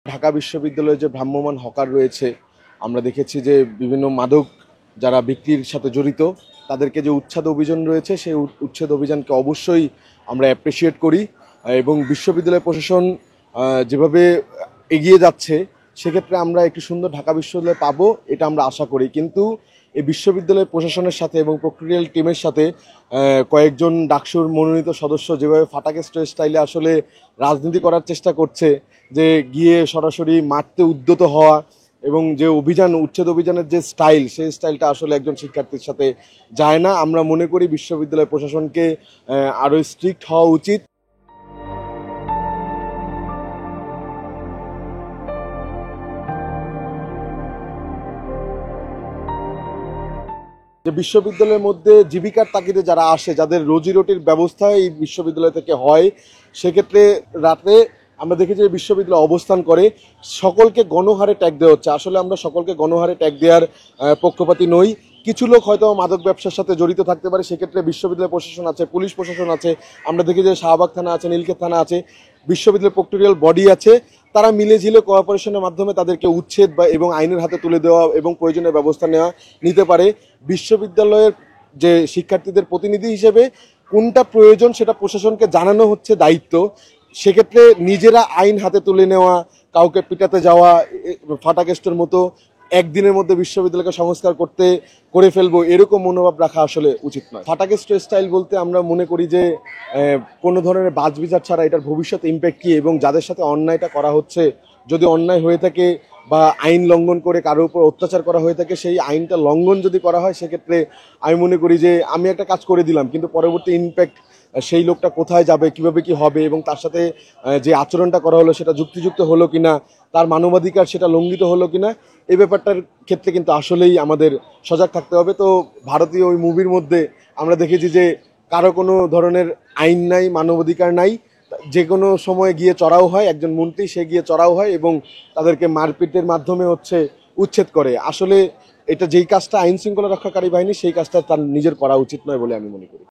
ঢাকা বিশ্ববিদ্যালয়ে যে ভ্রাম্যমাণ হকার রয়েছে, আমরা দেখেছি যে বিভিন্ন মাদক যারা বিক্রির সাথে জড়িত তাদেরকে যে উচ্ছেদ অভিযান রয়েছে সেই উচ্ছেদ অভিযানকে অবশ্যই আমরা অ্যাপ্রিসিয়েট করি এবং বিশ্ববিদ্যালয় প্রশাসন যেভাবে এগিয়ে যাচ্ছে সেক্ষেত্রে আমরা একটি সুন্দর ঢাকা বিশ্ববিদ্যালয় পাবো এটা আমরা আশা করি। কিন্তু এই বিশ্ববিদ্যালয় প্রশাসনের সাথে এবং প্রক্টোরিয়াল টিমের সাথে কয়েকজন ডাকসুর মনোনীত সদস্য যেভাবে ফাটাকেস্ট স্টাইলে আসলে রাজনীতি করার চেষ্টা করছে, যে গিয়ে সরাসরি মারতে উদ্যত হওয়া এবং যে অভিযান উচ্ছেদ অভিযানের যে স্টাইল সেই স্টাইলটা আসলে একজন শিক্ষার্থীর সাথে যায় না। আমরা মনে করি বিশ্ববিদ্যালয় প্রশাসনকে আরও স্ট্রিক্ট হওয়া উচিত। যে বিশ্ববিদ্যালয়ের মধ্যে জীবিকার তাগিদে যারা আসে, যাদের রোজি রুটির ব্যবস্থা এই বিশ্ববিদ্যালয় থেকে হয়, সেক্ষেত্রে রাতে আমরা দেখি যে বিশ্ববিদ্যালয় অবস্থান করে সকলকে গণহারে ট্যাগ দেওয়া হচ্ছে। আসলে আমরা সকলকে গণহারে ট্যাগ দেওয়ার পক্ষপাতী নই। কিছু লোক হয়তো মাদক ব্যবসার সাথে জড়িত থাকতে পারে, সেক্ষেত্রে বিশ্ববিদ্যালয় প্রশাসন আছে, পুলিশ প্রশাসন আছে, আমরা দেখি যে শাহবাগ থানা আছে, নীলক্ষেত থানা আছে, বিশ্ববিদ্যালয় প্রক্টোরিয়াল বডি আছে, তারা মিলেঝিলে কোঅপারেশনের মাধ্যমে তাদেরকে উচ্ছেদ এবং আইনের হাতে তুলে দেওয়া এবং প্রয়োজনীয় ব্যবস্থা নিতে পারে। বিশ্ববিদ্যালয়ের যে শিক্ষার্থীদের প্রতিনিধি হিসেবে কোনটা প্রয়োজন সেটা প্রশাসনকে জানানো হচ্ছে দায়িত্ব। সেক্ষেত্রে নিজেরা আইন হাতে তুলে নেওয়া, কাউকে পিটাতে যাওয়া, ফাটাকেস্টের মতো একদিনের মধ্যে বিশ্ববিদ্যালয়কে সংস্কার করে ফেলবো এরকম মনোভাব রাখা আসলে উচিত নয়। ফাটাকেস্ট স্টাইল বলতে আমরা মনে করি যে কোনো ধরনের বাছবিচার ছাড়া এটার ভবিষ্যৎ ইম্প্যাক্ট কী এবং যাদের সাথে অন্যায়টা করা হচ্ছে, যদি অন্যায় হয়ে থাকে বা আইন লঙ্ঘন করে কারোর উপর অত্যাচার করা হয়ে থাকে, সেই আইনটা লঙ্ঘন যদি করা হয় সেক্ষেত্রে আমি মনে করি যে আমি একটা কাজ করে দিলাম কিন্তু পরবর্তী ইম্প্যাক্ট সেই লোকটা কোথায় যাবে, কিভাবে কি হবে এবং তার সাথে যে আচরণটা করা হলো সেটা যুক্তিযুক্ত হলো কিনা, তার মানবাধিকার সেটা লঙ্ঘিত হলো কিনা, এই ব্যাপারটার ক্ষেত্রে কিন্তু আসলেই আমাদের সজাগ থাকতে হবে। তো ভারতীয় ওই মুভির মধ্যে আমরা দেখেছি যে কারো কোনো ধরনের আইন নাই, মানবাধিকার নাই, যে কোনো সময় গিয়ে চড়াও হয়, একজন মন্ত্রী সে গিয়ে চড়াও হয় এবং তাদেরকে মারপিটের মাধ্যমে উচ্ছেদ করে। আসলে এটা যেই কাজটা আইন শৃঙ্খলা রক্ষাকারী বাহিনী, সেই কাজটা তার নিজের করা উচিত নয় বলে আমি মনে করি।